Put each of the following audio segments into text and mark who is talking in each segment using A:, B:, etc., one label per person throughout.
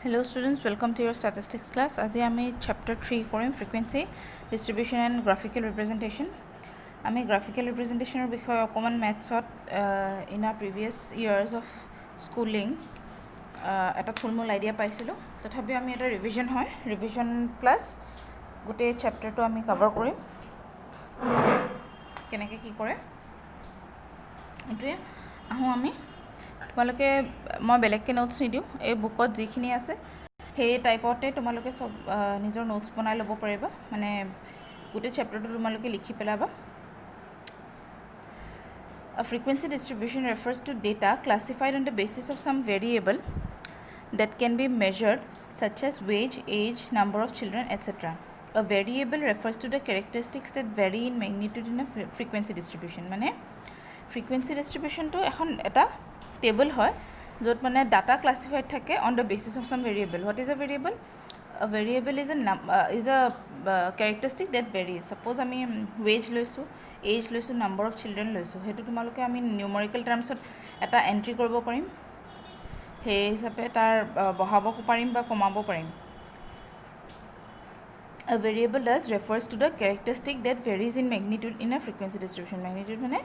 A: Hello students, welcome to your statistics class. As I chapter 3 korim frequency distribution and graphical representation. Ami graphical representation or bikhoy okoman maths in our previous years of schooling eta thulmul idea paisilo. Tathabi ami eta revision hoy, revision plus gote chapter to ami cover korim. Keneke ki kore? Etuye ahu ami তোমালোকে মই বেলেগকে notes নিদিও এই বুকত যিখিনি আছে সেই টাইপতে তোমালোকে সব নিজৰ নোটস বনাই ল'ব পাৰিবা মানে গোটে চ্যাপ্টাৰটো তোমালোকে লিখি পেলাবা A frequency distribution refers to data classified on the basis of some variable that can be measured such as wage, age, number of children, etc. A variable refers to the characteristics that vary in magnitude in a frequency distribution মানে frequency distribution to এখন এটা table hoy jot mane data classified thake on the basis of some variable. What is a variable? A variable is a characteristic that varies. Suppose ami wage loisu, age loisu, number of children loisu, hetu tumaloke ami numerical terms ot eta entry koribo parim, he hisabe tar bahabo parim ba komabo parim. A variable thus refers to the characteristic that varies in magnitude in a frequency distribution. Magnitude mane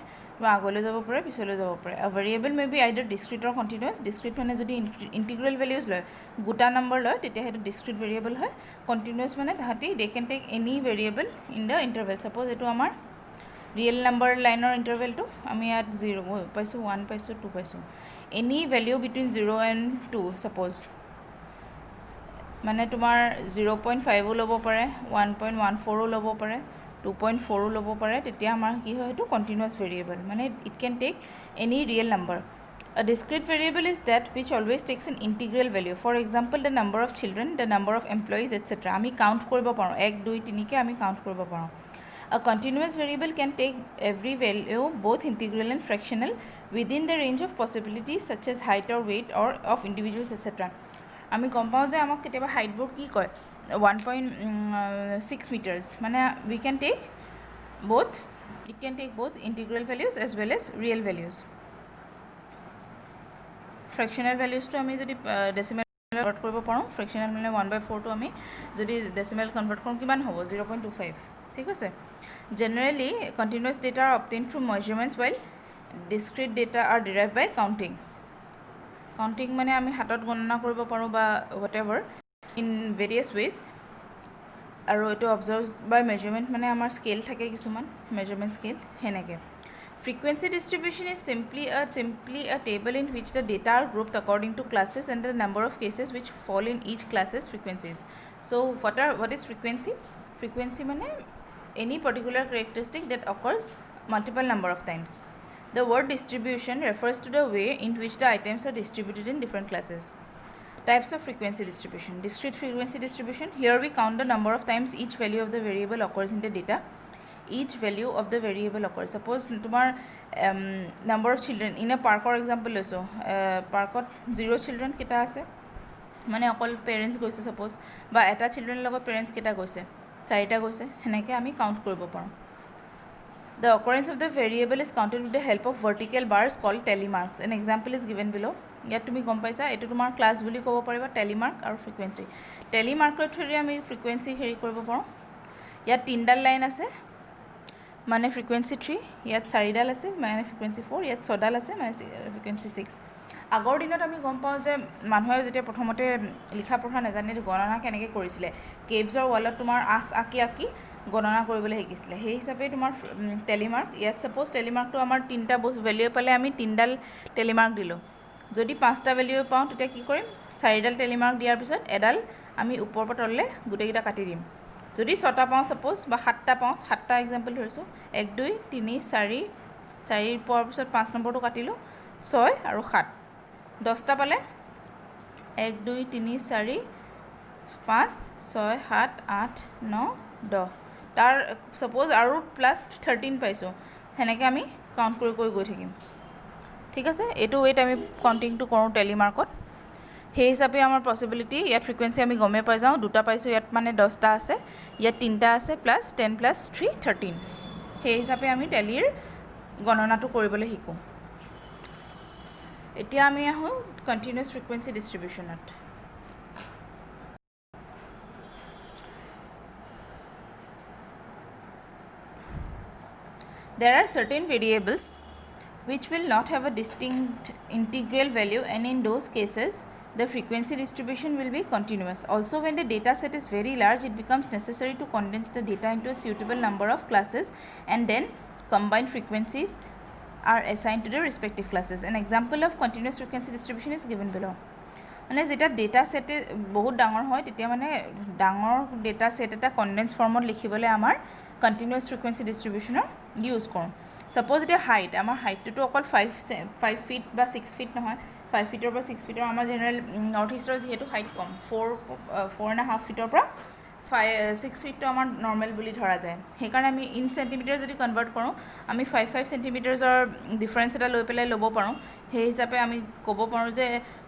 A: agole jabo pare pisole jabo pare. A variable may be either discrete or continuous. Discrete mane jodi integral values loy guta number loy tetia hetu discrete variable hoy. Continuous mane thati they can take any variable in the interval. Suppose etu amar real number line or interval to ami at 0 paisu 1 paisu 2 paisu any value between 0 and 2 suppose মানে তোমার 0.5 ও লব পারে 1.14 ও লব পারে 2.4 ও লব পারে তেতিয়া আমার কি হয় এটো কন্টিনিউয়াস ভেরিয়েবল মানে it can take any real number A discrete variable is that which always takes an integral value. For example, the number of children, the number of employees, etc. আমি কাউন্ট কৰিব পাৰো 1 2 3 কে আমি count কৰিব পাৰো A continuous variable can take every value both integral and fractional within the range of possibilities such as height or weight or of individuals etc. আমি গম পাওঁ যে আমাক কেতিয়াবা হাইটবোৰ কি কয় 1.6 meters মানে we can take both it can take both integral values as well as real values fractional values to আমি যদি decimal convert কৰিব পাৰোঁ fractional মানে 1/4 to আমি যদি decimal convert কৰোঁ কিমান হ'ব 0.25 ঠিক আছে generally continuous data are obtained through measurements while discrete data are derived by counting counting মানে আমি হাতত গণনা কৰিব পাৰো বা whatever in various ways আৰু এটো observed by measurement মানে আমাৰ স্কেল থাকে কিছুমান measurement scale হেনেকে frequency distribution is simply a table in which the data are grouped according to classes and the number of cases which fall in each classes frequencies so what is frequency মানে any particular characteristic that occurs multiple number of times The word distribution refers to the way in which the items are distributed in different classes. Types of frequency distribution. Discrete frequency distribution. Here we count the number of times each value of the variable occurs in the data. Each value of the variable occurs. Suppose tomar number of children in a park for example also park 0 children kita ase mane okol parents goise suppose ba eta children logot parents kita goise 4 ta goise heneke ami count koribo paro The occurrence of the variable is counted with the help of vertical bars called tally marks. An example is given below. ইয়াত তুমি গম পাইছা এটো তোমাৰ class বুলি ক'ব পাৰিবা tally mark আৰু frequency. Tally mark ৰ থ্ৰু আমি frequency হেৰি কৰিব পাৰোঁ। ইয়াত 3 ডাল লাইন আছে মানে frequency 3, ইয়াত 4 ডাল আছে মানে frequency 4, ইয়াত 6 ডাল আছে মানে frequency 6. আগৰ দিনত আমি গম পাওঁ যে মানুহে যেতিয়া প্ৰথমতে লিখা পঢ়া নাজানে গণনা কেনেকৈ কৰিছিলে কেভছৰ ৱালত তোমাৰ আঁচ আঁকি গণনা কৰিবলৈ শিকিছিলে সেই হিচাপে তোমাৰ টেলিমাৰ্ক ইয়াত সাপোজ টেলিমাৰ্কটো আমাৰ তিনটা ভ্যালু পালে আমি তিনডাল টেলিমাৰ্ক দিলো যদি পাঁচটা ভ্যালু পাওঁ তেতিয়া কি কৰিম চাৰিডাল টেলিমাৰ্ক দিয়াৰ পিছত এডাল আমি ওপৰৰ পৰা তললে গুটেকিটা কাটি দিম যদি ছটা পাওঁ সাপোজ বা সাতটা পাওঁ সাতটা এক্সাম্পল ধৰিছো 1 2 3 4 4 পোৱাৰ পিছত 5 নম্বৰটো কাটিলো 6 আৰু 7 10টা পালে 1 2 3 4 5 6 7 8 9 10 তাৰ সাপোজ আৰু প্লাস 13 পাইছো হেনেকে আমি কাউন্ট কৰি গৈ থাকিম ঠিক আছে এটো ওয়েট আমি কাউন্টিং টু কৰো টেলি মাৰ্কত হে হিচাপে আমাৰ পসিবিলিটি ইয়াত ফ্ৰিকুৱেন্সি আমি গমে পাই যাও দুটা পাইছো ইয়াত মানে 10টা আছে ইয়াত তিনটা আছে প্লাস 10 প্লাস 3 13 হে হিচাপে আমি টেলিৰ গণনাটো কৰিবলৈ শিকো এতিয়া আমি আহো কন্টিনিউয়াস ফ্ৰিকুৱেন্সি ডিস্ট্ৰিবিউচনত there are certain variables which will not have a distinct integral value, and in those cases the frequency distribution will be continuous. Also, when the data set is very large, it becomes necessary to condense the data into a suitable number of classes, and then combined frequencies are assigned to the respective classes. An example of continuous frequency distribution is given below. মানে যেতিয়া data set বহুত ডাঙৰ হয় তেতিয়া মানে ডাঙৰ data set এটা condense ফৰ্মত লিখিবলৈ আমাৰ কণ্টিনিউৱাছ ফ্ৰিকুৱেঞ্চি ডিষ্ট্ৰিবিউশ্যনৰ ইউজ কৰোঁ। ছাপ'জ এতিয়া হাইট, আমাৰ হাইটটোতো অকল 5 ফিট বা 6 ফিট নহয়, 5 ফিটৰ পৰা 6 ফিটৰ আমাৰ জেনেৰেল নৰ্থ ইষ্টৰ যিহেতু হাইট কম, 4.5 ফিটৰ পৰা 6 ফিটটো আমাৰ নৰ্মেল বুলি ধৰা যায়। সেইকাৰণে আমি ইন চেণ্টিমিটাৰ যদি কনভাৰ্ট কৰোঁ, আমি 5 চেণ্টিমিটাৰ্ছৰ ডিফাৰেঞ্চ এটা লৈ পেলাই ল'ব পাৰোঁ। সেই হিচাপে আমি ক'ব পাৰোঁ যে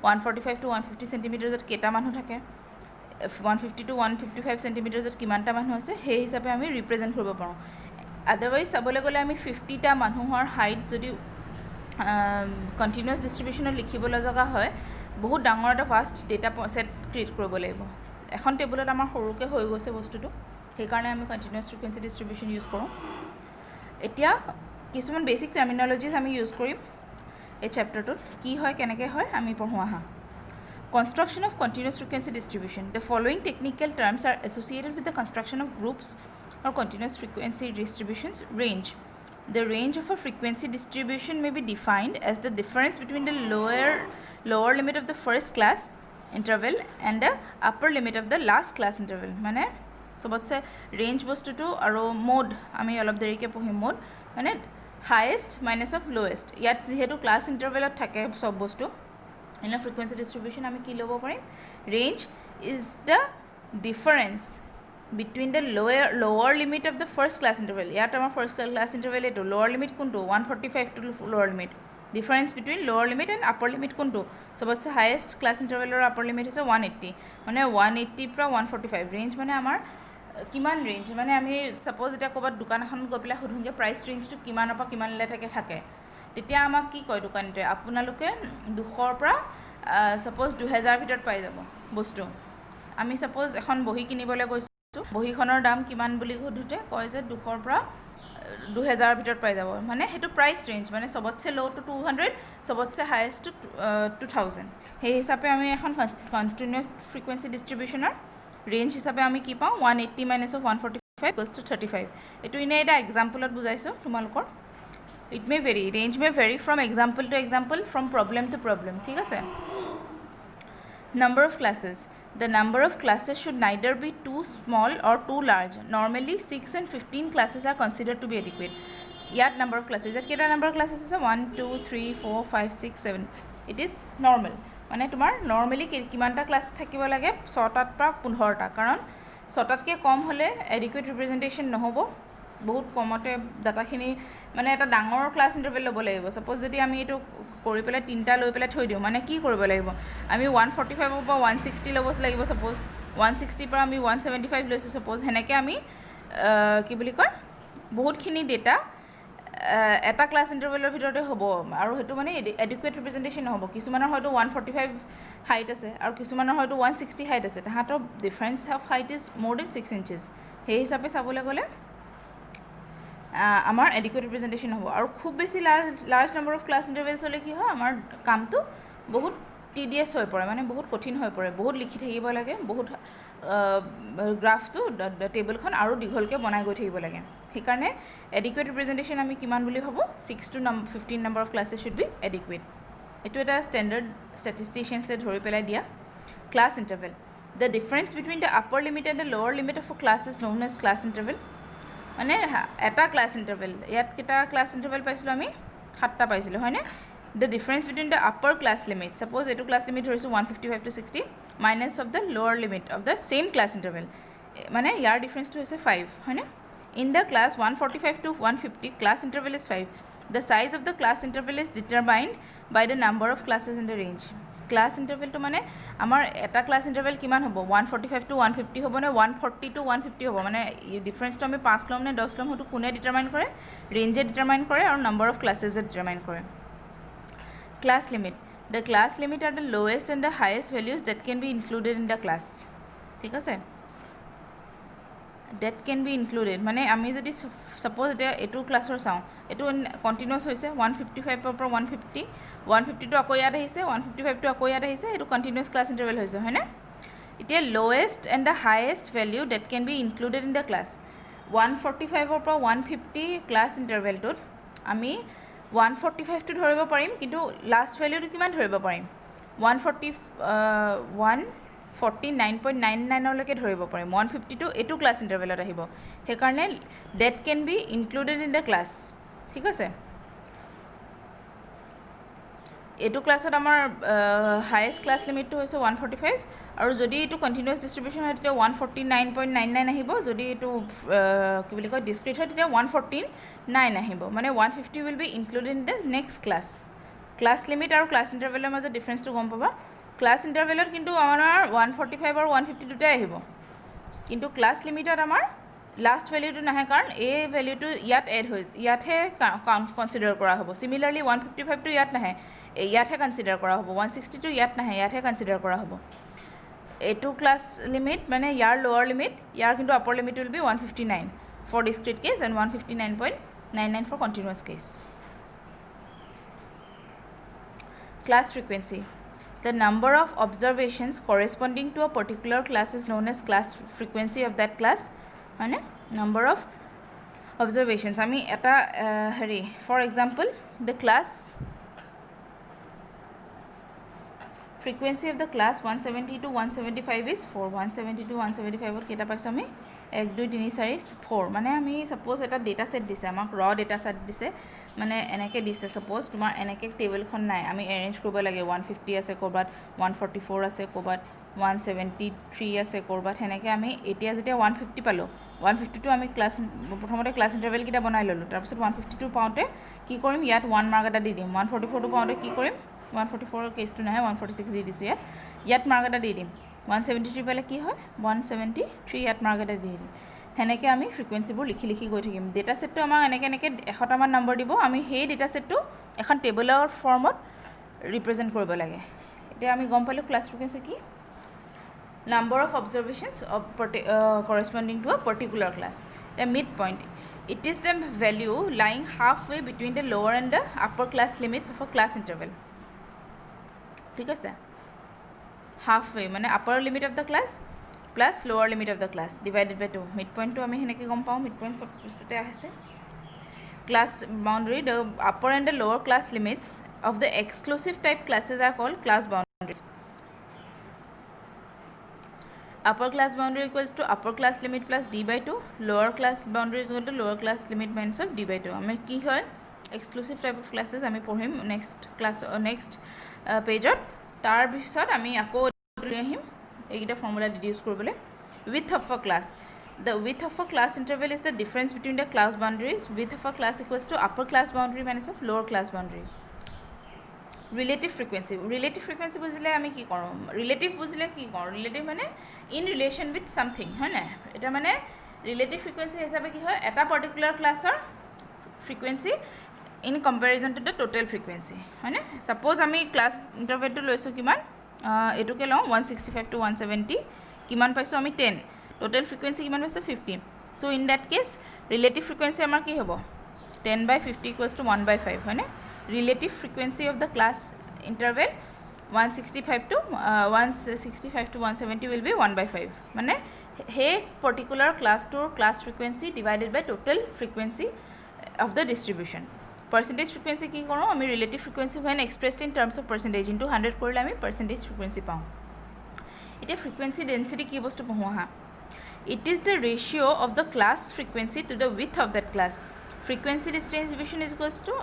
A: 145 to 150 চেণ্টিমিটাৰ্ছত কেইটা মানুহ থাকে, 150 to 155 চেণ্টিমিটাৰ্ছত কিমানটা মানুহ আছে, সেই হিচাপে আমি ৰিপ্ৰেজেণ্ট কৰিব পাৰোঁ। আদাৰৱাইজ চাবলৈ গ'লে আমি 50টা মানুহৰ হাইট যদি কণ্টিনিউৱাছ ডিষ্ট্ৰিবিউশ্যনত লিখিব লগা হয়, বহুত ডাঙৰ এটা ফাষ্ট ডেটা ছেট ক্ৰিয়েট কৰিব লাগিব। এখন টেবুলত আমাৰ সৰুকৈ হৈ গৈছে বস্তুটো, সেইকাৰণে আমি কণ্টিনিউৱাছ ফ্ৰিকুৱেঞ্চি ডিষ্ট্ৰিবিউশ্যন ইউজ কৰোঁ। এতিয়া কিছুমান বেছিক টাৰ্মিনলজিজ আমি ইউজ কৰিম এই চেপ্টাৰটোত। কি হয় কেনেকৈ হয় আমি পঢ়োঁ আহা। Construction of continuous frequency distribution. The following technical terms are associated with the construction of groups or continuous frequency distributions. Range. The range of a frequency distribution may be defined as the difference between the lower limit of the first class interval and the upper limit of the last class interval. মানে সবতছে range বস্তুটো আৰু mode আমি অলপ দেৰিকৈ পঢ়িম। Mode মানে highest minus of lowest. ইয়াত যিহেতু ক্লাছ ইণ্টাৰভেলত থাকে চব বস্তু, এনে ফ্ৰিকুৱেঞ্চি ডিষ্ট্ৰিবিউশ্যন আমি কি ল'ব পাৰিম, range is the difference between the lower limit of the first class interval. ইয়াত আমাৰ ফাৰ্ষ্ট ক্লাছ ইণ্টাৰভেল এইটো, লোৱাৰ লিমিট কোনটো 145 টু লোৱাৰ লিমিট, ডিফাৰেঞ্চ বিটুইন লোৱাৰ লিমিট এণ্ড আপাৰ লিমিট কোনটো, চবতছে হায়েষ্ট ক্লাছ ইণ্টাৰভেলৰ আপাৰ লিমিট হৈছে 180, মানে 180 পৰা 145। ৰেঞ্জ মানে আমাৰ কিমান ৰেঞ্জ, মানে আমি ছাপ'জ এতিয়া ক'ৰবাত দোকান এখনত গৈ পেলাই সোধোঁগৈ প্ৰাইচ ৰেঞ্জটো কিমানৰ পৰা কিমানলৈ থাকে, তেতিয়া আমাক কি কয় দোকানীটোৱে, আপোনালোকে 200ৰ পৰা ছাপ'জ 2000 ভিতৰত পাই যাব বস্তু। আমি ছাপ'জ এখন বহী কিনিবলৈ গৈছোঁ, বহীখনৰ দাম কিমান বুলি সোধোঁতে কয় যে 200ৰ পৰা 2000ৰ ভিতৰত পাই যাব, মানে সেইটো প্ৰাইচ ৰেঞ্জ, মানে চবতছে ল'টো 200, চবতছে হায়েষ্টটো 2000। সেই হিচাপে আমি এখন কণ্টিনিউৱাছ ফ্ৰিকুৱেঞ্চি ডিষ্ট্ৰিবিউশ্যনৰ ৰেঞ্জ হিচাপে আমি কি পাওঁ, 180 মাইনাছ অফ 145 ইকুৱেলছ টু 35। এইটো এনেই এটা এক্সাম্পলত বুজাইছোঁ তোমালোকৰ। It may vary, range may vary from example to example, from problem to problem, ঠিক আছে। Number of classes. The number of classes should neither be too small or too large. Normally 6 and 15 classes are considered to be adequate. ইয়াত number of classes, ইয়াত কেইটা number of classes আছে, 1 2 3 4 5 6 7, it is normal, মানে তোমাৰ normally কিমানটা class থাকিব লাগে, 6টাৰ পৰা 15টা, কাৰণ 6টাতকৈ কম হ'লে এডিকুৱেট ৰিপ্ৰেজেণ্টেশ্যন নহ'ব। বহুত কমতে ডাটাখিনি, মানে এটা ডাঙৰ ক্লাছ ইণ্টাৰভেল ল'ব লাগিব। ছাপ'জ যদি আমি এইটো কৰি পেলাই 3টা লৈ পেলাই থৈ দিওঁ, মানে কি কৰিব লাগিব, আমি 145ৰ পৰা 160 ল'ব লাগিব। ছাপ'জ 160ৰ পৰা আমি 175 লৈছোঁ ছাপ'জ, সেনেকৈ আমি কি বুলি কয় বহুতখিনি ডেটা এটা ক্লাছ ইণ্টাৰভেলৰ ভিতৰতে হ'ব, আৰু সেইটো মানে এডিকুৱেট ৰিপ্ৰেজেণ্টেশ্যন নহ'ব। কিছুমানৰ হয়তো 145 হাইট আছে আৰু কিছুমানৰ হয়তো 160 হাইট আছে, তাহাঁতৰ difference of height is more than 6 inches. সেই হিচাপে চাবলৈ গ'লে আমাৰ এডিকুৱেট ৰিপ্ৰেজেণ্টেশ্যন হ'ব। আৰু খুব বেছি লাৰ্জ নাম্বাৰ অফ ক্লাছ ইণ্টাৰভেলছ হ'লে কি হয়, আমাৰ কামটো বহুত টিডিয়াছ হৈ পৰে, মানে বহুত কঠিন হৈ পৰে, বহুত লিখি থাকিব লাগে, বহুত গ্ৰাফটো টেবুলখন আৰু দীঘলকৈ বনাই গৈ থাকিব লাগে। সেইকাৰণে এডিকুৱেট ৰিপ্ৰেজেণ্টেশ্যন আমি কিমান বুলি ভাবোঁ, 6 to 15 number of classes should be adequate. এইটো এটা ষ্টেণ্ডাৰ্ড ষ্টেটিষ্টিচিয়ানছে ধৰি পেলাই দিয়া। Class interval, the difference between the upper limit and the lower limit of class is known as class interval. মানে এটা ক্লাছ ইণ্টাৰভেল, ইয়াত কেইটা ক্লাছ ইণ্টাৰভেল পাইছিলোঁ আমি, 7টা পাইছিলোঁ হয়নে। The difference between the upper class limit, suppose এইটো ক্লাছ লিমিট ধৰিছোঁ 155 to 60 minus of the lower limit of the same class interval, মানে ইয়াৰ ডিফাৰেঞ্চটো হৈছে 5 হয়নে। In the class 145 to 150 class interval is 5। The size of the class interval is determined by the number of classes in the range. Class ইণ্টাৰভেলটো মানে আমাৰ এটা class interval কিমান হ'ব, 145 to 150 হ'ব নে 140 to 150 হ'ব, মানে ডিফাৰেঞ্চটো আমি 5 ল'ম নে 10 ল'ম, সেইটো কোনে ডিটাৰমাইন কৰে, ৰেঞ্জে ডিটাৰমাইন কৰে আৰু নাম্বাৰ অফ ক্লাছেছে ডিটাৰমাইন কৰে। Class limit, the class limit are the lowest and the highest values that can be included in the class, ঠিক আছে। ডেট কেন বি ইনক্লুডেড মানে আমি যদি ছাপ'জ এতিয়া এইটো ক্লাছৰ চাওঁ, এইটো কণ্টিনিউৱাছ হৈছে 155ৰ পৰা 150 150টো আকৌ ইয়াত আহিছে 155টো আকৌ ইয়াত আহিছে এইটো কণ্টিনিউৱাছ ক্লাছ ইণ্টাৰভেল হৈছে হয়নে এতিয়া lowest and the highest value that can be included in the class 145ৰ পৰা 150 ক্লাছ ইণ্টাৰভেলটোত আমি 145টো ধৰিব পাৰিম কিন্তু লাষ্ট ভেলিউটো কিমান ধৰিব পাৰিম 149.99লৈকে ধৰিব পাৰিম 150টো এইটো ক্লাছ ইণ্টাৰভেলত আহিব সেইকাৰণে that can be included in the class ঠিক আছে এইটো ক্লাছত আমাৰ হায়েষ্ট ক্লাছ লিমিটটো হৈছে 145 আৰু যদি এইটো কণ্টিনিউৱাছ ডিষ্ট্ৰিবিউশ্যন হয় তেতিয়া 149.99 আহিব যদি এইটো কি বুলি কয় ডিছক্ৰিট হয় তেতিয়া 149 আহিব মানে 150 will be included in the next class class limit আৰু ক্লাছ ইণ্টাৰভেলৰ মাজত ডিফাৰেঞ্চটো গম পাবা ক্লাছ ইণ্টাৰভেলত কিন্তু আমাৰ 145 আৰু 150 দুটাই আহিব কিন্তু ক্লাছ লিমিটত আমাৰ লাষ্ট ভেলিউটো নাহে কাৰণ এই ভেলিউটো ইয়াত এড হৈ ইয়াতহে কনচিডাৰ কৰা হ'ব চিমিলাৰলি 155টো ইয়াত নাহে ইয়াতহে কনচিডাৰ কৰা হ'ব 160টো ইয়াত নাহে ইয়াতহে কনচিডাৰ কৰা হ'ব এইটো ক্লাছ লিমিট মানে ইয়াৰ লোৱাৰ লিমিট ইয়াৰ কিন্তু upper limit will be 159 for discrete case and 159.99 for continuous case class frequency the number of observations corresponding to a particular class is known as class frequency of that class hone number of observations ami eta hari for example the class frequency of the class 170 to 175 is 4 170 to 175 or keta paisa ami 1 2 3 4 4 মানে আমি suppose এটা data set দিছে আমাক raw data set দিছে মানে এনেকে দিছে suppose তোমাৰ এনেকে টেবলখন নাই আমি arrange কৰিব লাগে 150 আছে কৰবাত 144 আছে কৰবাত 173 আছে কৰবাত হেনেকে আমি এতিয়া যেতিয়া 150 পালো 152 আমি ক্লাছ প্ৰথমতে ক্লাছ ইন্টাৰভেল কিটা বনাই ললো তাৰ পিছত 152 পাওঁতে কি কৰিম ইয়াত 1 মাৰ্ক এটা দি দিম 144 টো পাওঁতে কি কৰিম 144 কেছটো নহয় 146 দি দিছো ইয়াত মাৰ্ক এটা দি দিম 173 পালে কি হয় 173 ইয়াত মাৰ্ক এটা দি দিম হেনেকে আমি ফ্ৰিকুৱেন্সিবোৰ লিখি লিখি গৈ থাকিম ডেটা সেটটো আমাক এনেকে 100টা মান নম্বৰ দিব আমি সেই ডেটা সেটটো এখন টেবুলৰ ফৰ্মত ৰিপ্ৰেজেন্ট কৰিব লাগে এতিয়া আমি গম পালো ক্লাছ ফ্ৰিকুৱেন্সি কি number of observations of corresponding to a particular class the midpoint it is the value lying halfway between the lower and the upper class limits of a class interval ঠিক আছে halfway মানে upper limit of the class plus lower limit of the class divided by 2 midpoint to আমি হেনেকে গম পাও midpoint সব বস্তুতে আছে class boundary the upper and the lower class limits of the exclusive type classes are called class boundaries upper class boundary equals to upper class limit plus d by 2 lower class boundary is equal to lower class limit minus of d by 2 আমি কি হয় exclusive type of classes আমি পঢ়িম next class next page তাৰ পিছত আমি আকৌ আহিম এইটা ফৰ্মুলা ডিডিউস কৰিবলৈ width of a class the width of a class interval is the difference between the class boundaries width of a class equals to upper class boundary minus of lower class boundary relative frequency বুজিলে আমি কি কৰোঁ relative বুজিলে কি কৰোঁ relative মানে in relation with something হয় না এটা মানে relative frequency হিচাপে কি হয় এটা particular classৰ frequency in comparison to the total frequency হয় না suppose আমি class interval টো লৈছো কিমান এটোকে লওঁ 165 to 170 কিমান পাইছো আমি 10 total frequency কিমান পাইছো 50 so in that case relative frequency আমাৰ কি হ'ব 10 by 50 equals to 1 by 5 হয় না relative frequency of the class interval 165 to 170 will be 1 by 5 মানে he particular class to class frequency divided by total frequency of the distribution percentage frequency কি কৰোঁ আমি relative frequency when expressed in terms of percentage into 100 কৰিলে আমি percentage frequency পাওঁ এটা frequency density কি বস্তু পঢ়ো হা it is the ratio of the class frequency to the width of that class frequency distribution is equals to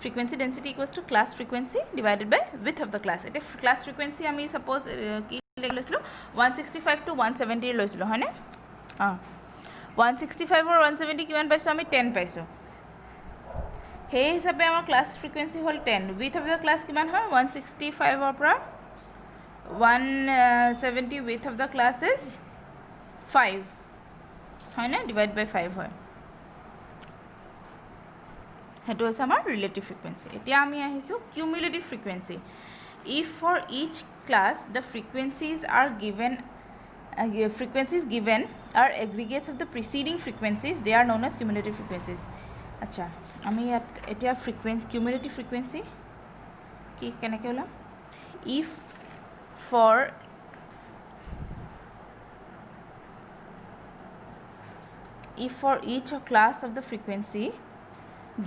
A: frequency density equals to class frequency divided by width of the class এটা class frequency আমি suppose কি লৈছিলো 165 to 170 লৈছিলো হয় না 165 or 170 কিমান পাইছো আমি 10 পাইছো সেই হিচাপে আমাৰ ক্লাছ ফ্ৰিকুৱেন্সি হ'ল 10 width of the class কিমান হয় 165 ৰ পৰা 170 width of the class is 5 হয় না divide by 5 হয় হেতু আছে আমাৰ relative frequency এতিয়া আমি আহিছো cumulative frequency if for each class the frequencies given are aggregates of the preceding frequencies they are known as cumulative frequencies আচ্ছা আমি ইয়াত এতিয়া কিউমুলেটিভ ফ্ৰিকুৱেঞ্চি কি কেনেকৈ ওলাম if for each class of the frequency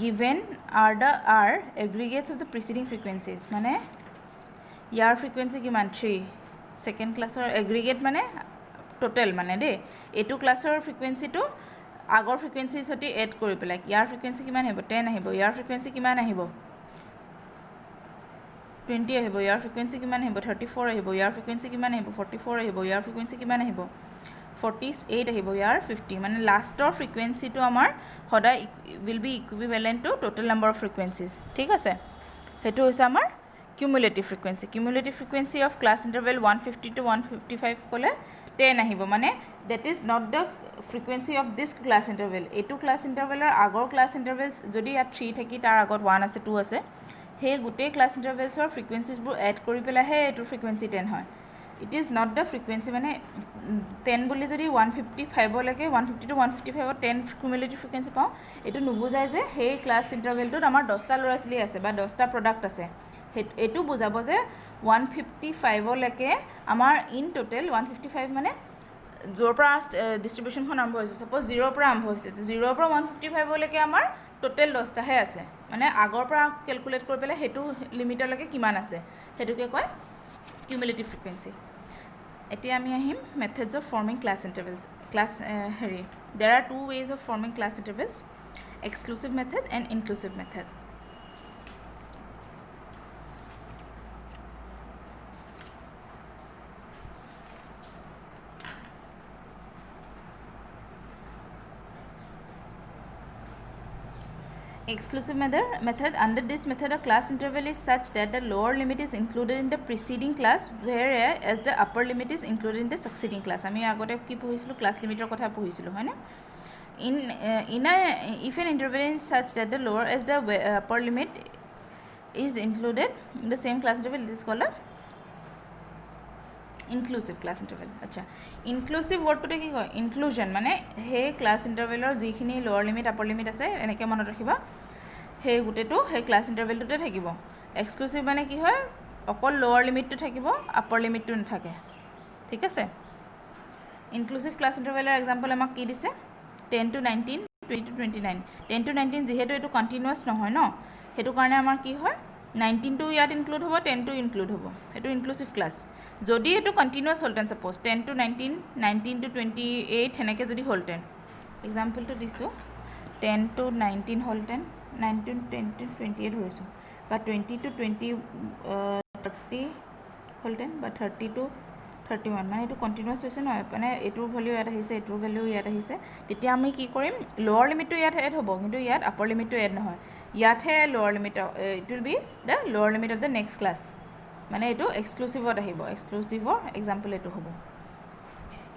A: given are aggregates of the preceding frequencies মানে ইয়াৰ frequency কিমান 3 second ক্লাছৰ এগ্ৰিগেট মানে টোটেল মানে দেই এইটো ক্লাছৰ ফ্ৰিকুৱেঞ্চিটো আগৰ ফ্ৰিকুৱেঞ্চিৰ সৈতে এড কৰি পেলাই ইয়াৰ ফ্ৰিকুৱেঞ্চি কিমান আহিব 10 আহিব ইয়াৰ ফ্ৰিকুৱেঞ্চি কিমান আহিব 20 আহিব ইয়াৰ ফ্ৰিকুৱেঞ্চি কিমান আহিব 34 আহিব ইয়াৰ ফ্ৰিকুৱেঞ্চি কিমান আহিব 44 আহিব ইয়াৰ ফ্ৰিকুৱেঞ্চি কিমান আহিব 48 আহিব ইয়াৰ 50 মানে লাষ্টৰ ফ্ৰিকুৱেঞ্চিটো আমাৰ সদায় will be equivalent to total number of frequencies ঠিক আছে হেতু হৈছে আমাৰ cumulative frequency of class interval 150 to 155 কলে 10 আহিব মানে that is not the frequency of this class interval এটো class intervalৰ আগৰ class intervals যদি ইয়াত 3 থাকি তাৰ আগত 1 আছে 2 আছে হে গুটে class intervalsৰ frequencies বোৰ এড কৰি পেলাই হে এটো frequency 10 হয় it is not the frequency মানে 10 বুলি যদি 155 লৈকে 150 to 155 10 cumulative frequency পাও এটো নুবুজায় যে হে ক্লাছ ইন্টাৰভেলটোত আমাৰ 10টা লৰাছলি আছে বা 10টা প্ৰডাক্ট আছে এটো বুজাব যে 155 লৈকে আমাৰ ইন টোটাল 155 মানে জোৰ পৰা ডিস্ট্ৰিবিউশনখন আৰম্ভ হৈছে সপোজ 0 পৰা আৰম্ভ হৈছে 0 পৰা 155 লৈকে আমাৰ টোটাল 10টা হে আছে মানে আগৰ পৰা ক্যালকুলেট কৰি পেলাই হেতু লিমিটৰ লৈকে কিমান আছে হেতুকে কয় cumulative frequency এতিয়া আমি আহিম methods of forming class intervals there are two ways of forming class intervals exclusive method and inclusive method exclusive method under this method a class interval is such that the lower limit is included in the preceding class whereas the upper limit is included in the succeeding class আমি আগতে কি পঢ়িছিলো class লিমিটৰ কথা পঢ়িছিলো হয়নে if an interval is such that the lower as the upper limit is included in the same class interval it is called a inclusive class interval acha inclusive word to ki koy inclusion mane he class interval or jikhini lower limit upper limit ase eneke monot rakhiba he gute to he class interval to thakibo exclusive mane ki hoy okol lower limit to thakibo upper limit to nathake thik ase inclusive class interval er example amak ki dise 10 to 19 20 to 29 10 to 19 jehetu etu continuous nohoy no hetu karone amar ki hoy 19 to ইয়াত include হ'ব 10 to include হ'ব এটো inclusive class যদি এটো continuous হলটেন suppose 10 to 19 19 to 28 হেনেকে যদি হলটেন example to দিছো 10 to 19 হলটেন 19 10 to 28 হৈছো বা 20 to 20 30 হলটেন বা 30 to 31 মানে এটো কন্টিনিউয়াস হৈছে নহয় মানে এটোৰ ভ্যালু ইয়াত আহিছে এটোৰ ভ্যালু ইয়াত আহিছে তেতিয়া আমি কি কৰিম লোৱাৰ লিমিটটো ইয়াত এড হ'ব কিন্তু ইয়াত আপাৰ লিমিটটো এড নহয় ইয়াত হে লোৱাৰ limit it will be the lower limit of the next class মানে এটো এক্সক্লুসিভত আহিব এক্সক্লুসিভৰ एग्जांपल এটো হ'ব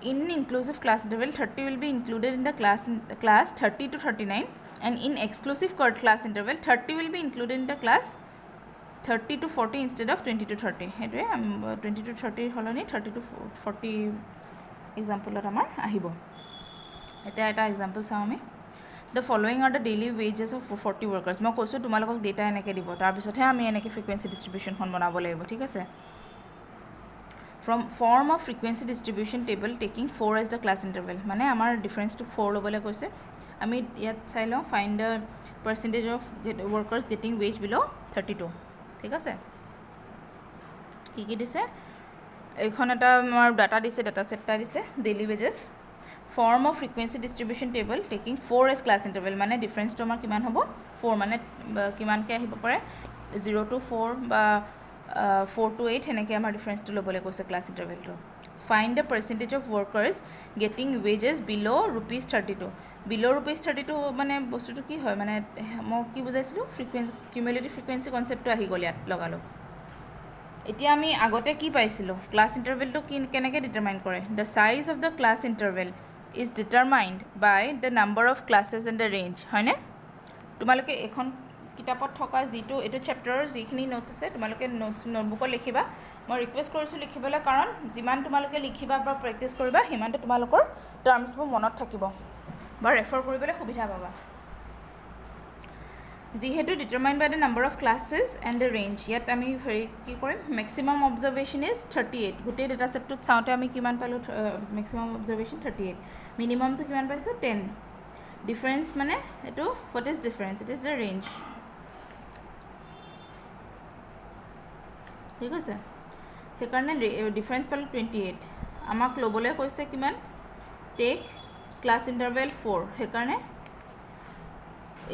A: in inclusive class interval 30 will be included in the class 30 to 39 and in exclusive class interval 30 will be included in the class 30 to 40 instead of 20 to 30 হেতুৱে 20 to 30 হলনি 30 to 40 example আমাৰ আহিব এটা example চাও আমি The following are the daily wages of 40 workers. মই কৈছো তোমালোকক data এনেকে দিব তাৰ পিছতহে আমি এনেকে ফ্ৰিকুৱেন্সি ডিস্ট্ৰিবিউশনখন বনাব লাগিব ঠিক আছে From form of frequency distribution table taking 4 as the class interval মানে আমাৰ ডিফাৰেন্স টু 4 লবলে কৈছে আমি ইয়াত চাই লওঁ find the percentage of workers getting wage below 32 ঠিক আছে কি দিছে এখন এটা আমাৰ ডাটা দিছে ডাটা সেটটা দিছে daily wages form of frequency distribution table taking 4 as class interval মানে ডিফাৰেন্স তো আমাৰ কিমান হ'ব 4 মানে কিমান কে আহিব পাৰে 0 to 4 বা 4 to 8 হেনেকে আমাৰ ডিফাৰেন্স তো লবলে কৈছে ক্লাস ইন্টারভেল তো find the percentage of workers getting wages below rupees 32 below rupees 32 মানে বস্তুটো কি হয় মানে মই কি বুজাইছিলো ফ্রিকোয়েন্সি কিউমুলেটিভ ফ্রিকোয়েন্সি কনসেপ্টটো আহি গল ইয়াত লগালো এতিয়া আমি আগতে কি পাইছিলো ক্লাস ইন্টারভেলটো কেনেকে ডিটারমাইন কৰে the size of the class interval is determined by the number of classes in the range হয়নে তোমালোকে এখন কিতাপত থকা যেটো এটো চ্যাপ্টাৰৰ যিখিনি নোটস আছে তোমালোকে নোটস নোটবুকত লিখিবা মই ৰিকুৱেষ্ট কৰিছো লিখিবলৈ কাৰণ যিমান তোমালোকে লিখিবা বা প্ৰেক্টিস কৰিবা হিমানটো তোমালোকৰ টাৰ্মছবোৰ মনত থাকিব বা ৰেফাৰ কৰিবলৈ সুবিধা পাবা যিহেতু determine by the number of classes and the range, ইয়াত আমি হেৰি কি কৰিম, মেক্সিমাম অবজাৰ্ভেশ্যন ইজ 38। গোটেই ডেটা ছেটটোত চাওঁতে আমি কিমান পালোঁ, মেক্সিমাম অবজাৰ্ভেশ্যন 38, মিনিমামটো কিমান পাইছোঁ 10। ডিফাৰেঞ্চ মানে এইটো what is difference, it is the range. ঠিক আছে, সেইকাৰণে ডিফাৰেঞ্চ পালোঁ 28। আমাক ল'বলৈ কৈছে কিমান, টেক ক্লাছ ইণ্টাৰভেল 4, সেইকাৰণে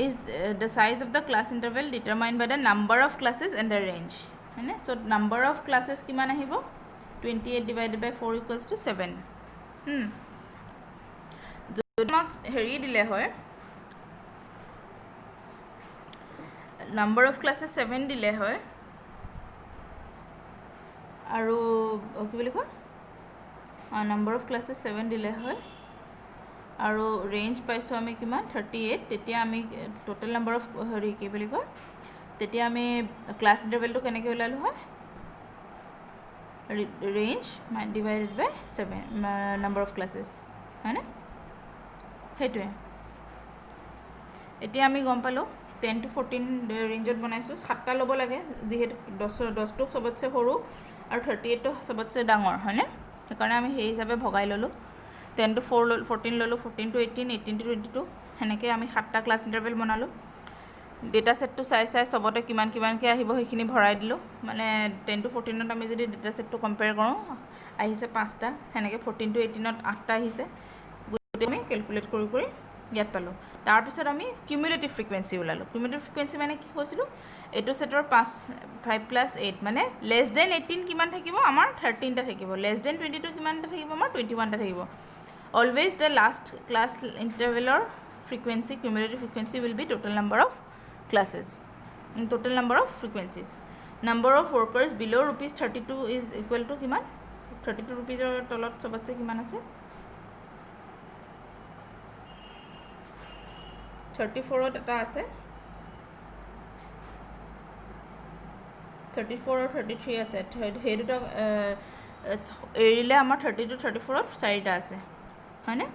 A: is the size of the class interval determined by the number of classes and the range, হয়নে? So number of classes কিমান আহিব, 28 divided by 4 equals to 7। যদি আমাক হেৰি দিলে হয়, number of classes 7 দিলে হয়, আৰু কি বুলি কয়, number of classes 7 দিলে হয়, আৰু ৰেঞ্জ পাইছোঁ আমি কিমান 38, তেতিয়া আমি টোটেল নাম্বাৰ অফ হেৰি কি বুলি কয়, তেতিয়া আমি ক্লাছ ইণ্টাৰভেলটো কেনেকৈ ওলালোঁ হয়, range divided by 7 number of classes, হয়নে? সেইটোৱে এতিয়া আমি গম পালোঁ 10 to 14 ৰেঞ্জত বনাইছোঁ। 7টা ল'ব লাগে, যিহেতু 10টো চবতছে সৰু আৰু 38টো চবতছে ডাঙৰ, হয়নে? সেইকাৰণে আমি সেই হিচাপে ভগাই ল'লোঁ। 10 to 14 ল'লোঁ, 14 to 18, 18 to 22, সেনেকৈ আমি 7টা ক্লাছ ইণ্টাৰভেল বনালোঁ। ডেটা ছেটটো চাই চবতে কিমানকৈ আহিব সেইখিনি ভৰাই দিলোঁ। মানে 10 to 14ত আমি যদি ডেটা ছেটটো কম্পেয়াৰ কৰোঁ, আহিছে 5টা, সেনেকৈ 14 to 18ত 8টা আহিছে। গোটেই আমি কেলকুলেট কৰি ইয়াত পালোঁ। তাৰপিছত আমি কিউমুলেটিভ ফ্ৰিকুৱেঞ্চি ওলালোঁ। কিউমুলেটিভ ফ্ৰিকুৱেঞ্চি মানে কি কৈছিলোঁ, এইটো ছেটৰ 5 + 8 মানে লেছ দেন 18 কিমান থাকিব, আমাৰ 13টা থাকিব। লেছ দেন 22 কিমানটা থাকিব, আমাৰ 21টা থাকিব। Always the last class interval frequency, cumulative frequency will be total number of classes, total number of frequencies. Number of workers below rupees 32 is equal to কিমান, 32 rupeesৰ তলত চবতছে কিমান আছে, 34ত এটা আছে, 34 আৰু 33 আছে। সেই দুটা এৰিলে আমাৰ 30 to 34ত 4টা আছে, হয়নে?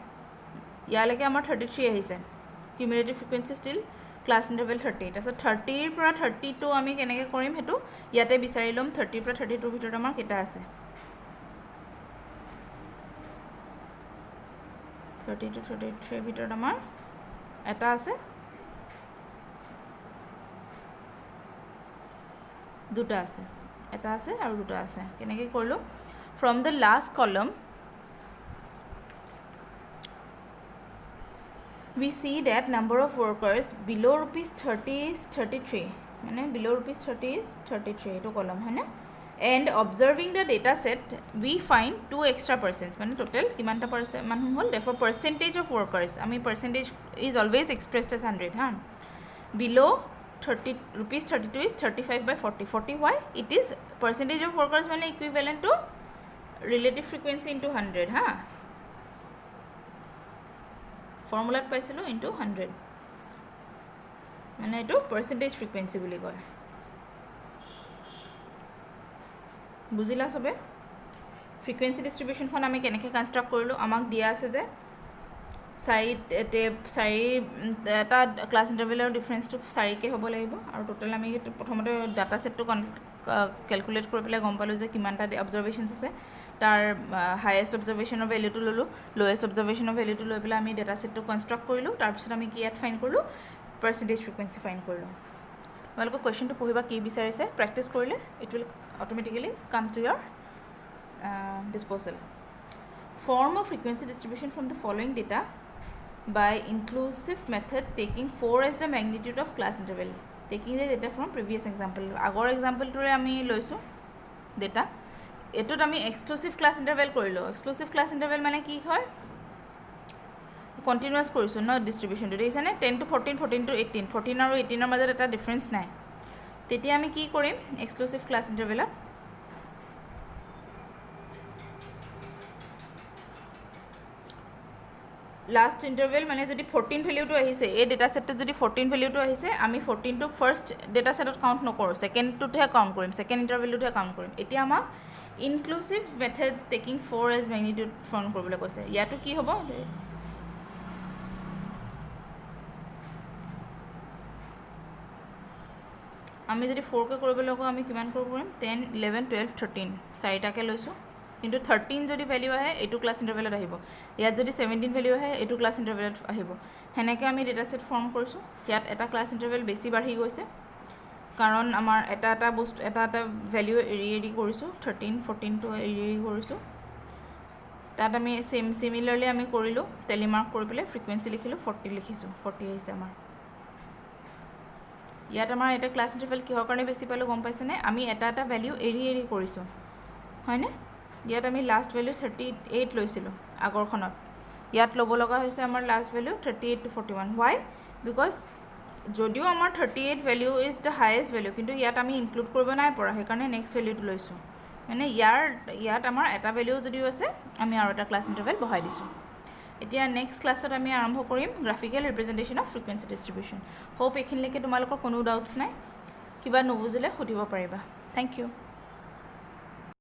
A: ইয়ালৈকে আমাৰ 33 আহিছে। Cumulative frequency still class interval 30। তাৰপিছত 30ৰ পৰা 32 আমি কেনেকৈ কৰিম সেইটো ইয়াতে বিচাৰি ল'ম। 30ৰ পৰা 32ৰ ভিতৰত আমাৰ কেইটা আছে, 30 to 33ৰ ভিতৰত আমাৰ এটা আছে, দুটা আছে, এটা আছে আৰু দুটা আছে। কেনেকৈ কৰিলোঁ, ফ্ৰম দ্য লাষ্ট কলম we see that number of workers below rupees 30 is 33, মানে below rupees 30 is 33, এইটো কলম হয়নে? and observing the data set we find 2 extra persons, মানে total কিমানটা মানুহ হ'ল, therefore percentage of workers, আমি percentage is always expressed as 100, হা? below 30 rupees 32 is 35/40, 40 why, it is percentage of workers মানে equivalent to relative frequency into 100, হা? ফৰ্মুলাত পাইছিলোঁ into 100, মানে এইটো পাৰ্চেণ্টেজ ফ্ৰিকুৱেঞ্চি বুলি কয়। বুজিলা চবে? ফ্ৰিকুৱেঞ্চি ডিষ্ট্ৰিবিউশ্যনখন আমি কেনেকৈ কনষ্ট্ৰাক্ট কৰিলোঁ, আমাক দিয়া আছে যে এটা ক্লাছ ইণ্টাৰভেলৰ ডিফাৰেঞ্চটো 4কৈ হ'ব লাগিব, আৰু টোটেল আমি প্ৰথমতে ডাটা ছেটটো কেলকুলেট কৰি পেলাই গম পালোঁ যে কিমানটা অবজাৰ্ভেশ্যনছ আছে। তাৰ হায়েষ্ট অবজাৰ্ভেশ্যনৰ ভেলুটো ল'লোঁ, লৱেষ্ট অবজাৰ্ভেশ্যনৰ ভেলুটো লৈ পেলাই আমি ডেটা ছেটটো কনষ্ট্ৰাক্ট কৰিলোঁ। তাৰপিছত আমি কি ইয়াত ফাইণ্ড কৰিলোঁ, পাৰ্চেণ্টেজ ফ্ৰিকুৱেঞ্চি ফাইণ্ড কৰিলোঁ। তোমালোকে কুৱেশ্যনটো পঢ়িবা কি বিচাৰিছে, প্ৰেক্টিছ কৰিলে it will automatically come to your disposal. Form of frequency distribution from the following data by inclusive method taking 4 as the magnitude of class interval, taking the data from previous example, আগৰ এক্সাম্পলটোৰে আমি লৈছোঁ data, এইটোত আমি exclusive class interval কৰিলোঁ। Exclusive class interval মানে কি হয়, continuous কৰিছোঁ ন ডিষ্ট্ৰিবিউশ্যনটো, দেখিছেনে? 10 to 14, 14 to 18, 14 আৰু 18ৰ মাজত এটা ডিফাৰেঞ্চ নাই। তেতিয়া আমি কি কৰিম, এক্সক্লুচিভ ক্লাছ ইণ্টাৰভেলত লাষ্ট ইণ্টাৰভেল মানে যদি 14 ভেলিউটো আহিছে, এই ডেটা ছেটটোত যদি 14 ভেলিউটো আহিছে, আমি 14টো ফাৰ্ষ্ট ডেটা ছেটত কাউণ্ট নকৰোঁ, ছেকেণ্ডটোতহে কাউণ্ট কৰিম, ছেকেণ্ড ইণ্টাৰভেলটোতহে কাউণ্ট কৰিম। এতিয়া আমাক inclusive method taking 4 as magnitude found কৰিবলৈ কৈছে। ইয়াতো কি হ'ব, আমি যদি 4কে কৰিবলৈ কওঁ আমি কিমান কৰিব পাৰিম 10 11 12 13 চাৰিটাকে লৈছোঁ কিন্তু 13 যদি ভ্যালু আহে এইটো ক্লাছ ইন্টাৰভেলত আহিব ইয়াত যদি 17 ভ্যালু আহে এইটো ক্লাছ ইন্টাৰভেলত আহিব হেনেকে আমি ডেটা সেট ফৰ্ম কৰিছোঁ ইয়াত এটা ক্লাছ ইন্টাৰভেল বেছি বাঢ়ি গৈছে কাৰণ আমাৰ এটা বস্তু এটা ভ্যালু এৰি কৰিছোঁ 13 14 টো এৰি কৰিছোঁ তাত আমি সিমিলাৰলি আমি কৰিলোঁ টেলি মাৰ্ক কৰি পেলাই ফ্ৰিকুৱেন্সি লিখিলোঁ 40 লিখিছোঁ 40 আহিছে আমাৰ ইয়াত আমাৰ এটা ক্লাছ ইন্টাৰভেল কিহৰ কাৰণে বেছি পালোঁ গম পাইছেনে আমি এটা ভ্যালু এৰি কৰিছোঁ হয়নে ইয়াত আমি লাষ্ট ভ্যালু 38 লৈছিলোঁ আগৰখনত ইয়াত ল'ব লগা হৈছে আমাৰ last value 38 to 41 why because যদিও আমাৰ 38 value is the highest value কিন্তু ইয়াত আমি ইনক্লুড কৰিব নাই পৰা সেইকাৰণে নেক্সট ভ্যালুটো লৈছোঁ মানে ইয়াত আমাৰ এটা ভ্যালু যদিও আছে আমি আৰু এটা ক্লাছ ইন্টাৰভেল বহাই দিছোঁ এতিয়া নেক্সট ক্লাছত আমি আৰম্ভ কৰিম গ্ৰাফিকেল ৰিপ্ৰেজেন্টেশন অফ ফ্ৰিকুৱেন্সি ডিস্ট্ৰিবিউশন হোপ এইখিনিলৈকে তোমালোকৰ কোনো ডাউটছ নাই কিবা নুবুজিলে সুধিব পাৰিবা থ্যাংক ইউ